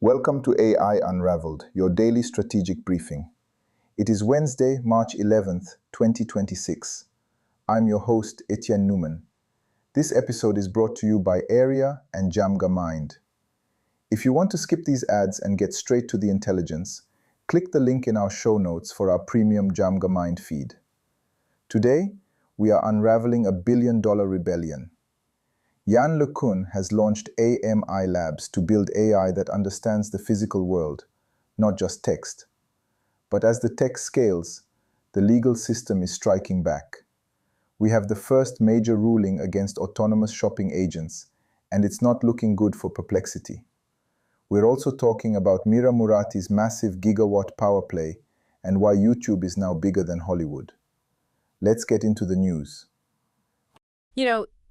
Welcome to AI Unraveled, your daily strategic briefing. It is Wednesday, March 11th, 2026. I'm your host, Etienne Noumen. This episode is brought to you by Area and DjamgaMind. If you want to skip these ads and get straight to the intelligence, click the link in our show notes for our premium DjamgaMind feed. Today, we are unraveling a billion-dollar rebellion. Yann LeCun has launched AMI Labs to build AI that understands the physical world, not just text. But as the tech scales, the legal system is striking back. We have the first major ruling against autonomous shopping agents, and it's not looking good for Perplexity. We're also talking about Murati's massive gigawatt power play and why YouTube is now bigger than Hollywood. Let's get into the news.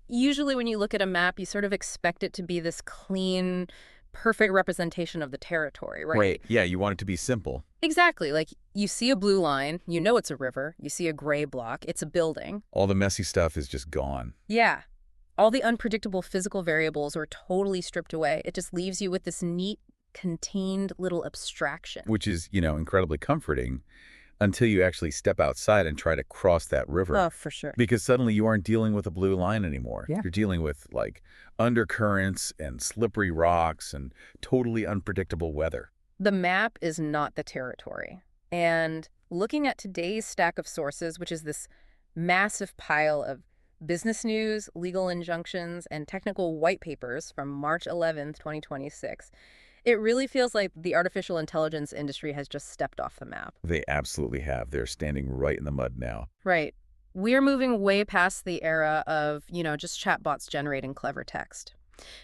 Usually when you look at a map, you sort of expect it to be this clean, perfect representation of the territory, right? Right. Yeah, you want it to be simple. Exactly. Like, you see a blue line, you know it's a river. You see a gray block, it's a building. All the messy stuff is just gone. Yeah. All the unpredictable physical variables are totally stripped away. It just leaves you with this neat, contained little abstraction. Which is, incredibly comforting until you actually step outside and try to cross that river. Oh, for sure. Because suddenly you aren't dealing with a blue line anymore. Yeah. You're dealing with, undercurrents and slippery rocks and totally unpredictable weather. The map is not the territory. And looking at today's stack of sources, which is this massive pile of business news, legal injunctions, and technical white papers from March 11th, 2026, it really feels like the artificial intelligence industry has just stepped off the map. They absolutely have. They're standing right in the mud now. Right. We're moving way past the era of, just chatbots generating clever text.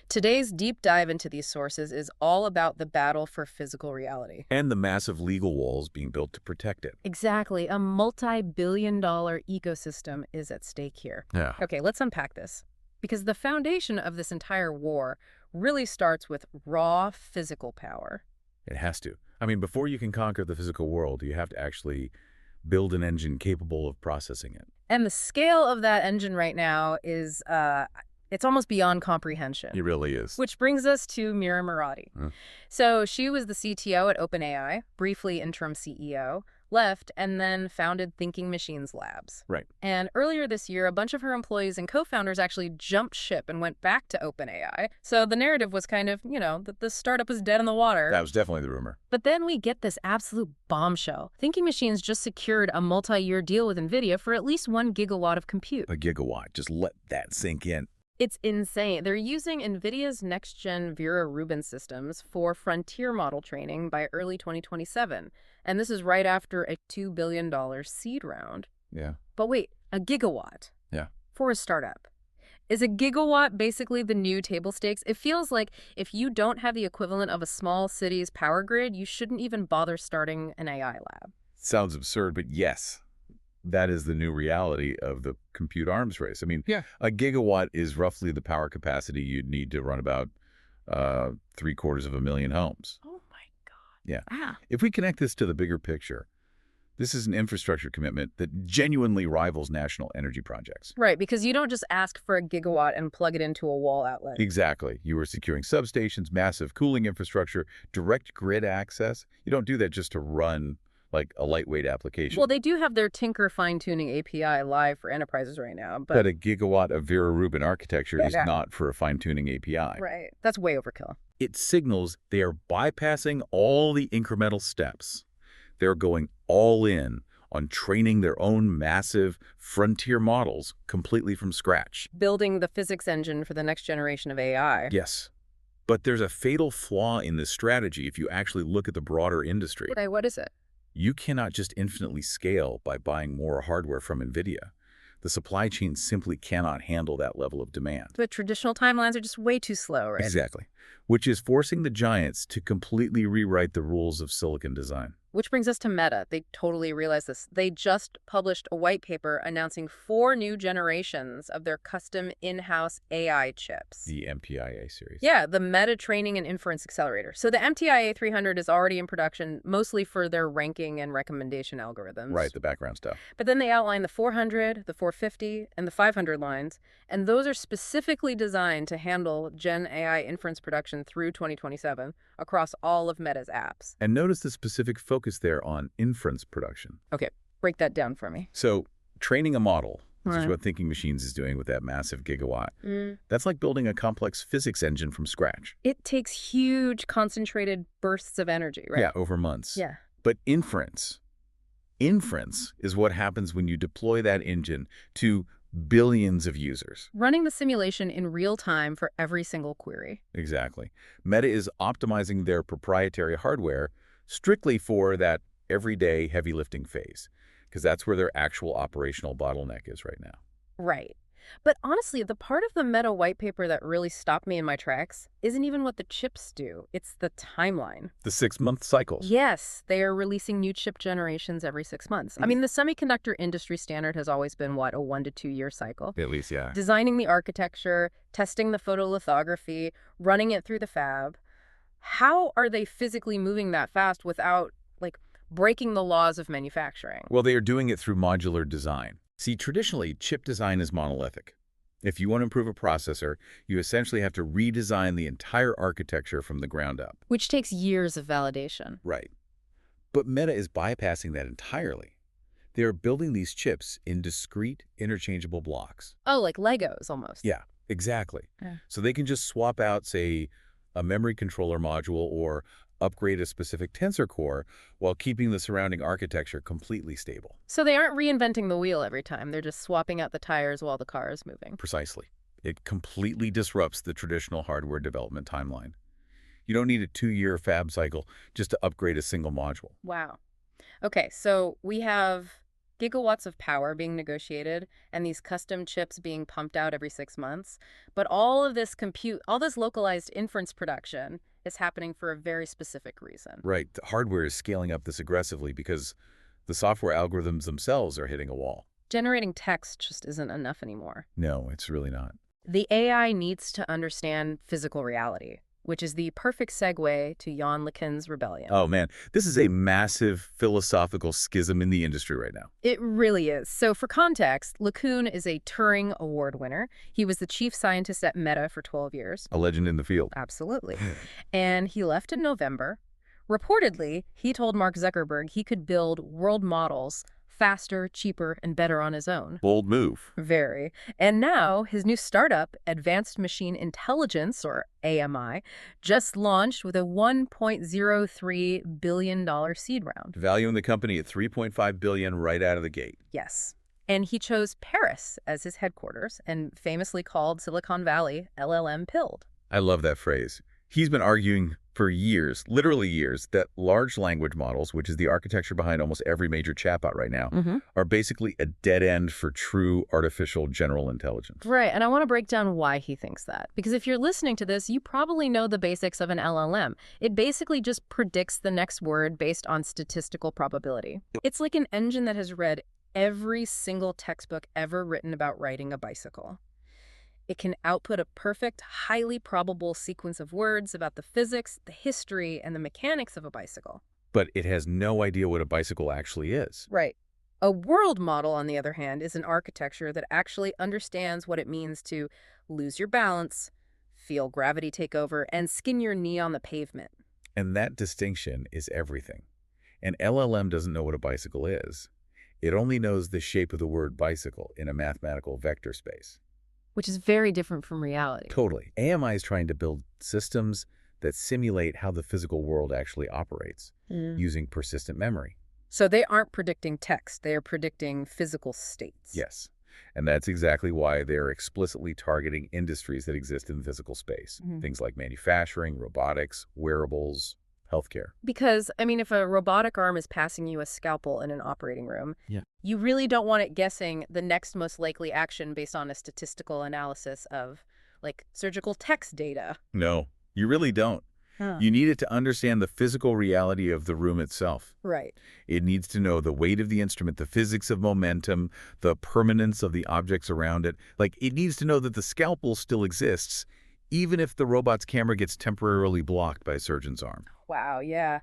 Today's deep dive into these sources is all about the battle for physical reality. And the massive legal walls being built to protect it. Exactly. A multi-billion-dollar ecosystem is at stake here. Yeah. Okay, let's unpack this. Because the foundation of this entire war really starts with raw physical power. It has to. I mean, before you can conquer the physical world, you have to actually build an engine capable of processing it. And the scale of that engine right now is, it's almost beyond comprehension. It really is. Which brings us to Murati. So she was the CTO at OpenAI, briefly interim CEO, left, and then founded Thinking Machines Labs. Right. And earlier this year, a bunch of her employees and co-founders actually jumped ship and went back to OpenAI. So the narrative was kind of, that the startup was dead in the water. That was definitely the rumor. But then we get this absolute bombshell. Thinking Machines just secured a multi-year deal with Nvidia for at least 1 gigawatt of compute. A gigawatt. Just let that sink in. It's insane. They're using NVIDIA's next-gen Vera Rubin systems for frontier model training by early 2027. And this is right after a $2 billion seed round. Yeah. But wait, a gigawatt? Yeah. For a startup. Is a gigawatt basically the new table stakes? It feels like if you don't have the equivalent of a small city's power grid, you shouldn't even bother starting an AI lab. Sounds absurd, but yes. That is the new reality of the compute arms race. I mean, yeah, a gigawatt is roughly the power capacity you'd need to run about 750,000 homes. Oh, my God. Yeah. Ah. If we connect this to the bigger picture, this is an infrastructure commitment that genuinely rivals national energy projects. Right, because you don't just ask for a gigawatt and plug it into a wall outlet. Exactly. You are securing substations, massive cooling infrastructure, direct grid access. You don't do that just to run like a lightweight application. Well, they do have their Tinker fine-tuning API live for enterprises right now. But a gigawatt of Vera Rubin architecture is not for a fine-tuning API. Right. That's way overkill. It signals they are bypassing all the incremental steps. They're going all in on training their own massive frontier models completely from scratch. Building the physics engine for the next generation of AI. Yes. But there's a fatal flaw in this strategy if you actually look at the broader industry. Okay, what is it? You cannot just infinitely scale by buying more hardware from Nvidia. The supply chain simply cannot handle that level of demand. But traditional timelines are just way too slow, right? Exactly. Which is forcing the giants to completely rewrite the rules of silicon design. Which brings us to Meta. They totally realize this. They just published a white paper announcing 4 new generations of their custom in-house AI chips. The MTIA series. Yeah, the Meta Training and Inference Accelerator. So the MTIA 300 is already in production, mostly for their ranking and recommendation algorithms. Right, the background stuff. But then they outline the 400, the 450, and the 500 lines, and those are specifically designed to handle Gen AI inference production through 2027 across all of Meta's apps. And notice the specific focus there on inference production. Okay, break that down for me. So training a model, which is Right. what Thinking Machines is doing with that massive gigawatt. That's like building a complex physics engine from scratch. It takes huge concentrated bursts of energy, right? Yeah, over months. Yeah. But inference is what happens when you deploy that engine to billions of users. Running the simulation in real time for every single query. Exactly. Meta is optimizing their proprietary hardware strictly for that everyday heavy lifting phase, because that's where their actual operational bottleneck is right now. Right. But honestly, the part of the Meta white paper that really stopped me in my tracks isn't even what the chips do. It's the timeline. The 6-month cycles. Yes, they are releasing new chip generations every 6 months. I mean, the semiconductor industry standard has always been, what, a 1 to 2 year cycle? At least, yeah. Designing the architecture, testing the photolithography, running it through the fab. How are they physically moving that fast without, like, breaking the laws of manufacturing? Well, they are doing it through modular design. See, traditionally, chip design is monolithic. If you want to improve a processor, you essentially have to redesign the entire architecture from the ground up. Which takes years of validation. Right. But Meta is bypassing that entirely. They are building these chips in discrete, interchangeable blocks. Oh, like Legos almost. Yeah, exactly. Yeah. So they can just swap out, say, a memory controller module or upgrade a specific tensor core while keeping the surrounding architecture completely stable. So they aren't reinventing the wheel every time. They're just swapping out the tires while the car is moving. Precisely. It completely disrupts the traditional hardware development timeline. You don't need a 2-year fab cycle just to upgrade a single module. Wow. Okay, so we have gigawatts of power being negotiated and these custom chips being pumped out every 6 months. But all of this all this localized inference production is happening for a very specific reason. Right. The hardware is scaling up this aggressively because the software algorithms themselves are hitting a wall. Generating text just isn't enough anymore. No, it's really not. The AI needs to understand physical reality, which is the perfect segue to Yann LeCun's rebellion. Oh, man. This is a massive philosophical schism in the industry right now. It really is. So for context, LeCun is a Turing Award winner. He was the chief scientist at Meta for 12 years. A legend in the field. Absolutely. And he left in November. Reportedly, he told Mark Zuckerberg he could build world models faster, cheaper, and better on his own. Bold move. Very. And now his new startup, Advanced Machine Intelligence, or AMI, just launched with a $1.03 billion seed round. Valuing the company at $3.5 billion right out of the gate. Yes. And he chose Paris as his headquarters and famously called Silicon Valley LLM pilled. I love that phrase. He's been arguing for years, literally years, that large language models, which is the architecture behind almost every major chatbot right now, are basically a dead end for true artificial general intelligence. Right, and I want to break down why he thinks that. Because if you're listening to this, you probably know the basics of an LLM. It basically just predicts the next word based on statistical probability. It's like an engine that has read every single textbook ever written about riding a bicycle. It can output a perfect, highly probable sequence of words about the physics, the history, and the mechanics of a bicycle. But it has no idea what a bicycle actually is. Right. A world model, on the other hand, is an architecture that actually understands what it means to lose your balance, feel gravity take over, and skin your knee on the pavement. And that distinction is everything. An LLM doesn't know what a bicycle is. It only knows the shape of the word bicycle in a mathematical vector space. Which is very different from reality. Totally. AMI is trying to build systems that simulate how the physical world actually operates using persistent memory. So they aren't predicting text, they are predicting physical states. Yes. And that's exactly why they're explicitly targeting industries that exist in the physical space. Things like manufacturing, robotics, wearables, healthcare. Because, I mean, if a robotic arm is passing you a scalpel in an operating room, you really don't want it guessing the next most likely action based on a statistical analysis of, like, surgical text data. No, you really don't. Huh. You need it to understand the physical reality of the room itself. Right. It needs to know the weight of the instrument, the physics of momentum, the permanence of the objects around it. Like, it needs to know that the scalpel still exists, even if the robot's camera gets temporarily blocked by a surgeon's arm. Wow, yeah.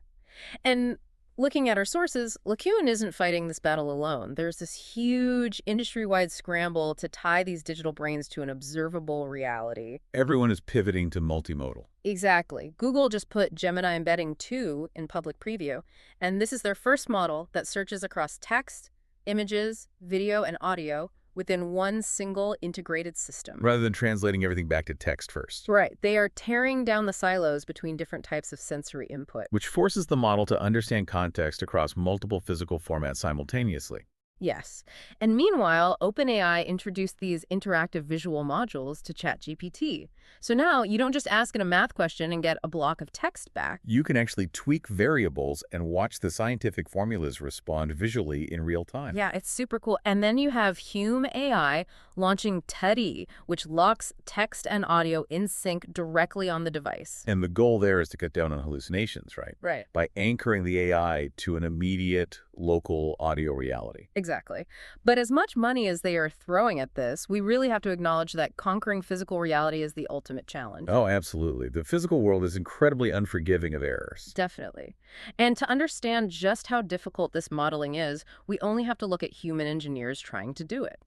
And looking at our sources, LeCun isn't fighting this battle alone. There's this huge industry-wide scramble to tie these digital brains to an observable reality. Everyone is pivoting to multimodal. Exactly. Google just put Gemini Embedding 2 in public preview, and this is their first model that searches across text, images, video, and audio within one single integrated system. Rather than translating everything back to text first. Right. They are tearing down the silos between different types of sensory input. Which forces the model to understand context across multiple physical formats simultaneously. Yes. And meanwhile, OpenAI introduced these interactive visual modules to ChatGPT. So now you don't just ask it a math question and get a block of text back. You can actually tweak variables and watch the scientific formulas respond visually in real time. Yeah, it's super cool. And then you have Hume AI launching Teddy, which locks text and audio in sync directly on the device. And the goal there is to cut down on hallucinations, right? Right. By anchoring the AI to an immediate local audio reality. Exactly. But as much money as they are throwing at this, we really have to acknowledge that conquering physical reality is the ultimate challenge. Oh, absolutely. The physical world is incredibly unforgiving of errors. Definitely. And to understand just how difficult this modeling is, we only have to look at human engineers trying to do it.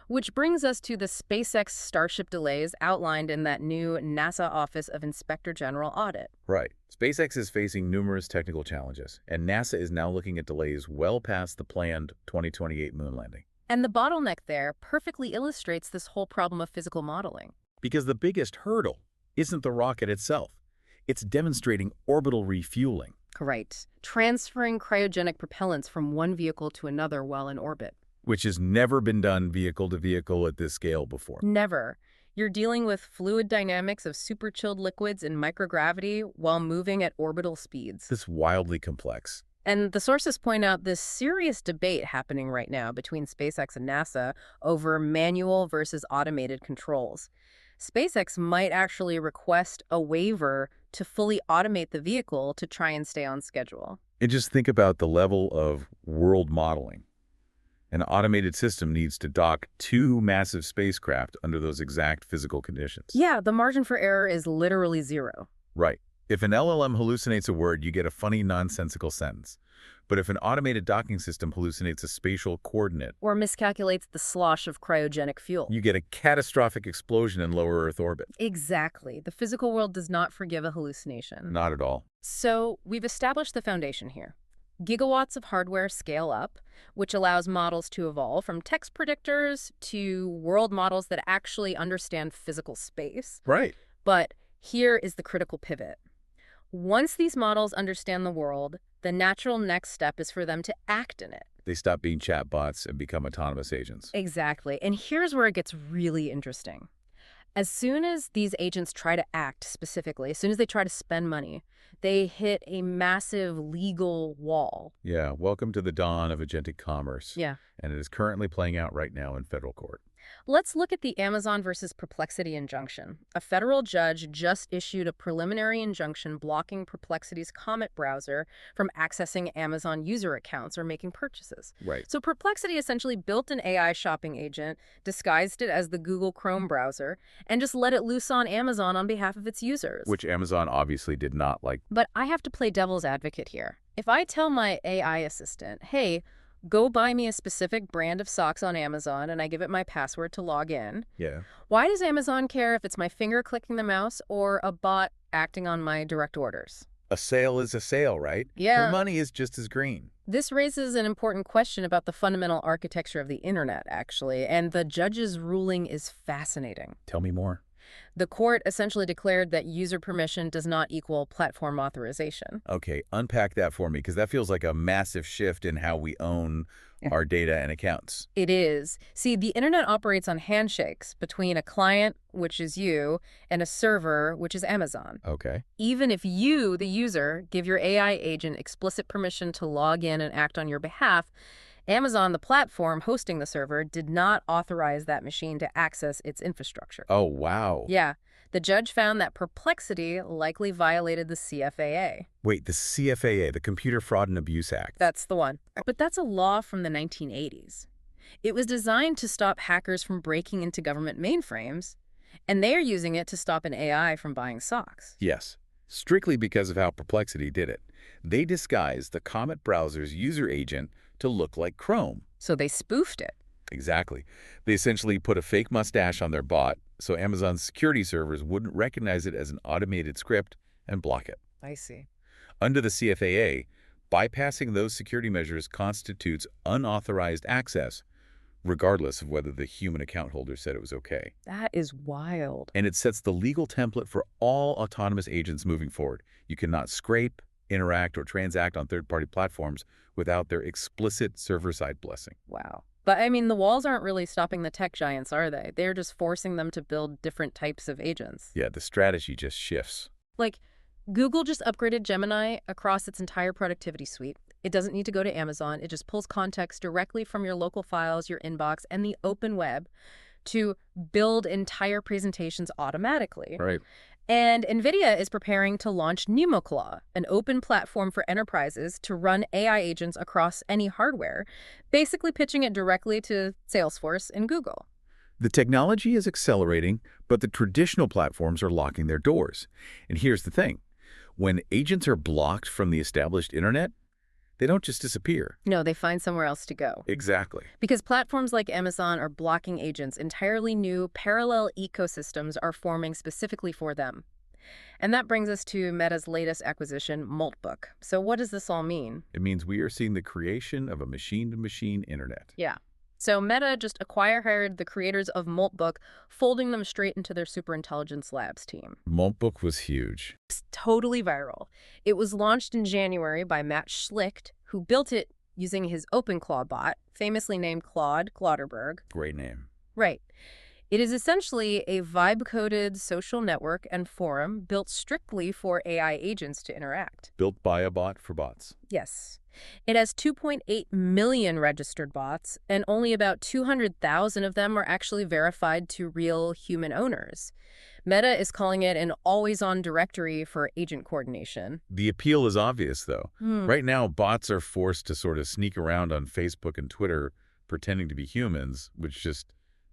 Which brings us to the SpaceX Starship delays outlined in that new NASA Office of Inspector General audit. Right. SpaceX is facing numerous technical challenges, and NASA is now looking at delays well past the planned 2028 moon landing. And the bottleneck there perfectly illustrates this whole problem of physical modeling. Because the biggest hurdle isn't the rocket itself. It's demonstrating orbital refueling. Right. Transferring cryogenic propellants from one vehicle to another while in orbit. Which has never been done vehicle to vehicle at this scale before. Never. You're dealing with fluid dynamics of super-chilled liquids in microgravity while moving at orbital speeds. This is wildly complex. And the sources point out this serious debate happening right now between SpaceX and NASA over manual versus automated controls. SpaceX might actually request a waiver to fully automate the vehicle to try and stay on schedule. And just think about the level of world modeling. An automated system needs to dock 2 massive spacecraft under those exact physical conditions. Yeah, the margin for error is literally zero. Right. If an LLM hallucinates a word, you get a funny, nonsensical sentence. But if an automated docking system hallucinates a spatial coordinate, or miscalculates the slosh of cryogenic fuel, you get a catastrophic explosion in lower Earth orbit. Exactly. The physical world does not forgive a hallucination. Not at all. So we've established the foundation here. Gigawatts of hardware scale up, which allows models to evolve from text predictors to world models that actually understand physical space. Right. But here is the critical pivot. Once these models understand the world, the natural next step is for them to act in it. They stop being chatbots and become autonomous agents. Exactly. And here's where it gets really interesting. As soon as these agents try to act specifically, as soon as they try to spend money, they hit a massive legal wall. Yeah, welcome to the dawn of agentic commerce. Yeah. And it is currently playing out right now in federal court. Let's look at the Amazon versus Perplexity injunction. A federal judge just issued a preliminary injunction blocking Perplexity's Comet browser from accessing Amazon user accounts or making purchases. Right. So Perplexity essentially built an AI shopping agent, disguised it as the Google Chrome browser, and just let it loose on Amazon on behalf of its users. Which Amazon obviously did not like. But I have to play devil's advocate here. If I tell my AI assistant, hey, go buy me a specific brand of socks on Amazon, and I give it my password to log in. Yeah. Why does Amazon care if it's my finger clicking the mouse or a bot acting on my direct orders? A sale is a sale, right? Yeah. Your money is just as green. This raises an important question about the fundamental architecture of the internet, actually, and the judge's ruling is fascinating. Tell me more. The court essentially declared that user permission does not equal platform authorization. Okay, unpack that for me, because that feels like a massive shift in how we own our data and accounts. It is. See, the internet operates on handshakes between a client, which is you, and a server, which is Amazon. Okay. Even if you, the user, give your AI agent explicit permission to log in and act on your behalf, Amazon, the platform hosting the server, did not authorize that machine to access its infrastructure. Oh, wow. Yeah. The judge found that Perplexity likely violated the CFAA. Wait, the CFAA, the Computer Fraud and Abuse Act. That's the one. But that's a law from the 1980s. It was designed to stop hackers from breaking into government mainframes, and they're using it to stop an AI from buying socks. Yes, strictly because of how Perplexity did it. They disguised the Comet browser's user agent to look like Chrome. So they spoofed it. Exactly. They essentially put a fake mustache on their bot so Amazon's security servers wouldn't recognize it as an automated script and block it. I see. Under the CFAA, bypassing those security measures constitutes unauthorized access, regardless of whether the human account holder said it was okay. That is wild. And it sets the legal template for all autonomous agents moving forward. You cannot scrape, interact, or transact on third-party platforms without their explicit server-side blessing. Wow. But, I mean, the walls aren't really stopping the tech giants, are they? They're just forcing them to build different types of agents. Yeah, the strategy just shifts. Like, Google just upgraded Gemini across its entire productivity suite. It doesn't need to go to Amazon. It just pulls context directly from your local files, your inbox, and the open web to build entire presentations automatically. Right. And Nvidia is preparing to launch NemoClaw, an open platform for enterprises to run AI agents across any hardware, basically pitching it directly to Salesforce and Google. The technology is accelerating, but the traditional platforms are locking their doors. And here's the thing. When agents are blocked from the established internet, they don't just disappear. No, they find somewhere else to go. Exactly. Because platforms like Amazon are blocking agents, entirely new parallel ecosystems are forming specifically for them. And that brings us to Meta's latest acquisition, Moltbook. So what does this all mean? It means we are seeing the creation of a machine-to-machine internet. Yeah. So Meta just hired the creators of Moltbook, folding them straight into their superintelligence labs team. Moltbook was huge. It's totally viral. It was launched in January by Matt Schlicht, who built it using his OpenClaw bot, famously named Claude Clauderberg. Great name. Right. It is essentially a vibe-coded social network and forum built strictly for AI agents to interact. Built by a bot for bots. Yes. It has 2.8 million registered bots, and only about 200,000 of them are actually verified to real human owners. Meta is calling it an always-on directory for agent coordination. The appeal is obvious, though. Right now, bots are forced to sort of sneak around on Facebook and Twitter pretending to be humans, which just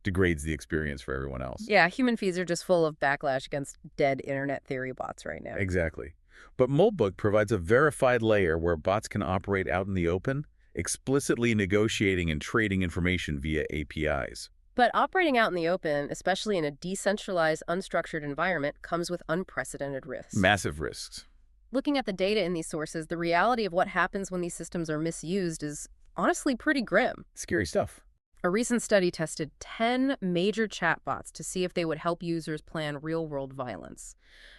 degrades the experience for everyone else. Yeah, human feeds are just full of backlash against dead internet theory bots right now. Exactly. But Moltbook provides a verified layer where bots can operate out in the open, explicitly negotiating and trading information via APIs. But operating out in the open, especially in a decentralized, unstructured environment, comes with unprecedented risks. Massive risks. Looking at the data in these sources, the reality of what happens when these systems are misused is honestly pretty grim. Scary stuff. A recent study tested 10 major chatbots to see if they would help users plan real-world violence.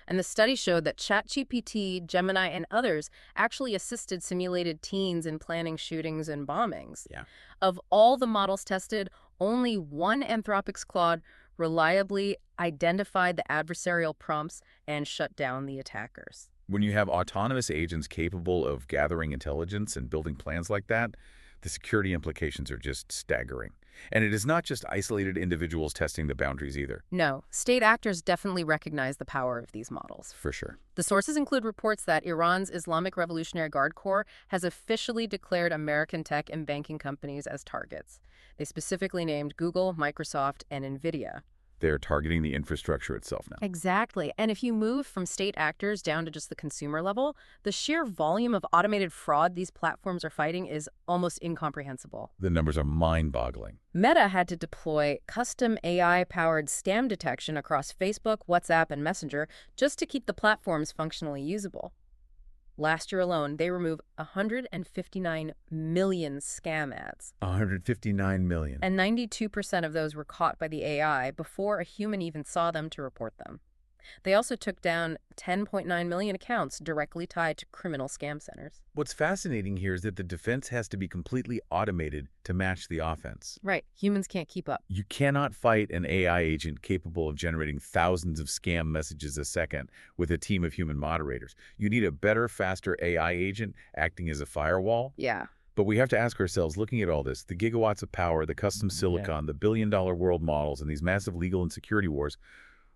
And the study showed that ChatGPT, Gemini, and others actually assisted simulated teens in planning shootings and bombings. Yeah. Of all the models tested, only one Anthropic's Claude reliably identified the adversarial prompts and shut down the attackers. When you have autonomous agents capable of gathering intelligence and building plans like that, the security implications are just staggering. And it is not just isolated individuals testing the boundaries either. No, state actors definitely recognize the power of these models. For sure. The sources include reports that Iran's Islamic Revolutionary Guard Corps has officially declared American tech and banking companies as targets. They specifically named Google, Microsoft, and Nvidia. They're targeting the infrastructure itself now. Exactly. And if you move from state actors down to just the consumer level, the sheer volume of automated fraud these platforms are fighting is almost incomprehensible. The numbers are mind-boggling. Meta had to deploy custom AI-powered scam detection across Facebook, WhatsApp, and Messenger just to keep the platforms functionally usable. Last year alone, they removed 159 million scam ads. 159 million. And 92% of those were caught by the AI before a human even saw them to report them. They also took down 10.9 million accounts directly tied to criminal scam centers. What's fascinating here is that the defense has to be completely automated to match the offense. Right. Humans can't keep up. You cannot fight an AI agent capable of generating thousands of scam messages a second with a team of human moderators. You need a better, faster AI agent acting as a firewall. Yeah. But we have to ask ourselves, looking at all this, the gigawatts of power, the custom silicon, the billion-dollar world models, and these massive legal and security wars,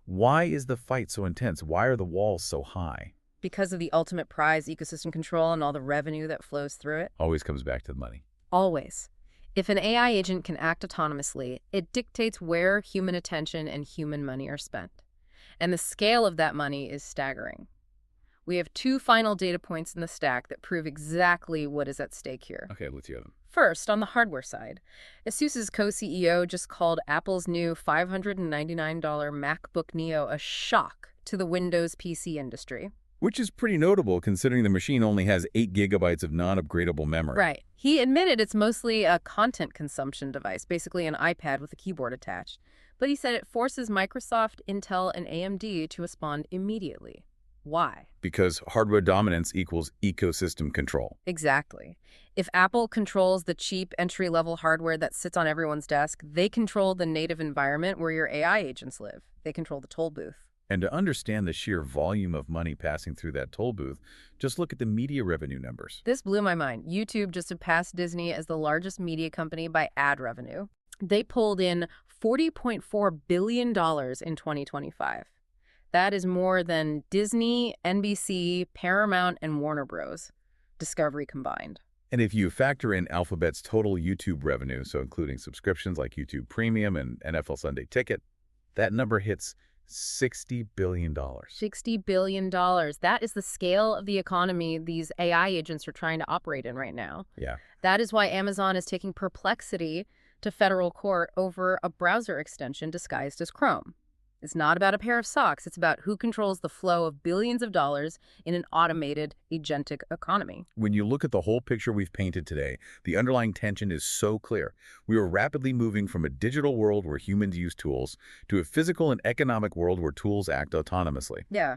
Why is the fight so intense? Why are the walls so high? Because of the ultimate prize, ecosystem control, and all the revenue that flows through it. Always comes back to the money. Always. If an AI agent can act autonomously, it dictates where human attention and human money are spent. And the scale of that money is staggering. We have two final data points in the stack that prove exactly what is at stake here. Okay, let's hear them. First, on the hardware side, ASUS's co-CEO just called Apple's new $599 MacBook Neo a shock to the Windows PC industry. Which is pretty notable considering the machine only has 8 gigabytes of non-upgradable memory. Right. He admitted it's mostly a content consumption device, basically an iPad with a keyboard attached. But he said it forces Microsoft, Intel, and AMD to respond immediately. Why? Because hardware dominance equals ecosystem control. Exactly. If Apple controls the cheap entry-level hardware that sits on everyone's desk, they control the native environment where your AI agents live. They control the toll booth. And to understand the sheer volume of money passing through that toll booth, just look at the media revenue numbers. This blew my mind. YouTube just surpassed Disney as the largest media company by ad revenue. They pulled in $40.4 billion in 2025. That is more than Disney, NBC, Paramount, and Warner Bros. Discovery combined. And if you factor in Alphabet's total YouTube revenue, so including subscriptions like YouTube Premium and NFL Sunday Ticket, that number hits $60 billion. $60 billion. That is the scale of the economy these AI agents are trying to operate in right now. Yeah. That is why Amazon is taking Perplexity to federal court over a browser extension disguised as Chrome. It's not about a pair of socks. It's about who controls the flow of billions of dollars in an automated, agentic economy. When you look at the whole picture we've painted today, the underlying tension is so clear. We are rapidly moving from a digital world where humans use tools to a physical and economic world where tools act autonomously. Yeah.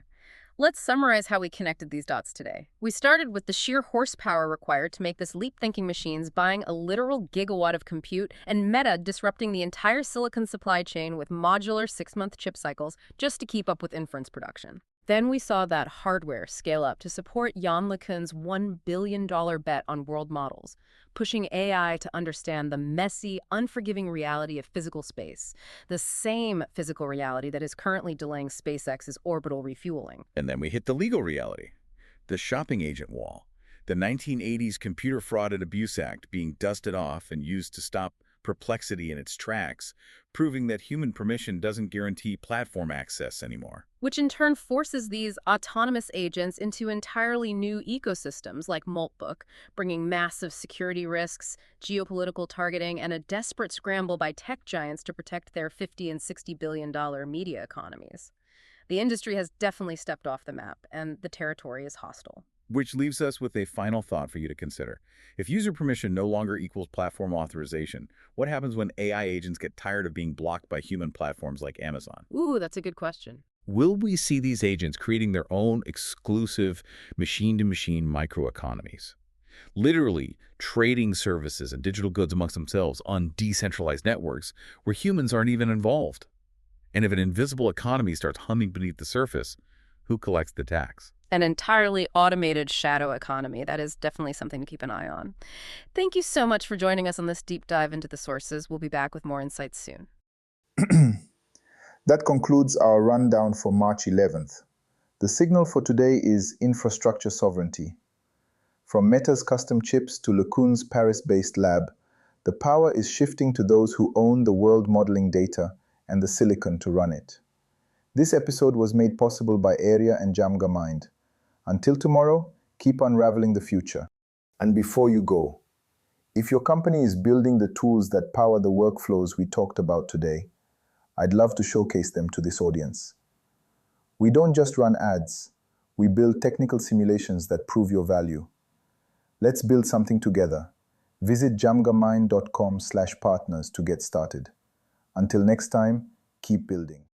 Let's summarize how we connected these dots today. We started with the sheer horsepower required to make this leap-thinking machines buying a literal gigawatt of compute and Meta disrupting the entire silicon supply chain with modular 6-month chip cycles just to keep up with inference production. Then we saw that hardware scale up to support Yann LeCun's $1 billion bet on world models, pushing AI to understand the messy, unforgiving reality of physical space, the same physical reality that is currently delaying SpaceX's orbital refueling. And then we hit the legal reality, the shopping agent wall, the 1980s Computer Fraud and Abuse Act being dusted off and used to stop Perplexity in its tracks, proving that human permission doesn't guarantee platform access anymore. Which in turn forces these autonomous agents into entirely new ecosystems like Moltbook, bringing massive security risks, geopolitical targeting, and a desperate scramble by tech giants to protect their $50 and $60 billion media economies. The industry has definitely stepped off the map, and the territory is hostile. Which leaves us with a final thought for you to consider. If user permission no longer equals platform authorization, what happens when AI agents get tired of being blocked by human platforms like Amazon? Ooh, that's a good question. Will we see these agents creating their own exclusive machine-to-machine microeconomies? Literally trading services and digital goods amongst themselves on decentralized networks where humans aren't even involved. And if an invisible economy starts humming beneath the surface, who collects the tax? An entirely automated shadow economy. That is definitely something to keep an eye on. Thank you so much for joining us on this deep dive into the sources. We'll be back with more insights soon. That concludes our rundown for March 11th. The signal for today is infrastructure sovereignty. From Meta's custom chips to LeCun's Paris-based lab, the power is shifting to those who own the world modeling data and the silicon to run it. This episode was made possible by Area and DjamgaMind. Until tomorrow, keep unraveling the future. And before you go, if your company is building the tools that power the workflows we talked about today, I'd love to showcase them to this audience. We don't just run ads, we build technical simulations that prove your value. Let's build something together. Visit DjamgaMind.com/partners to get started. Until next time, keep building.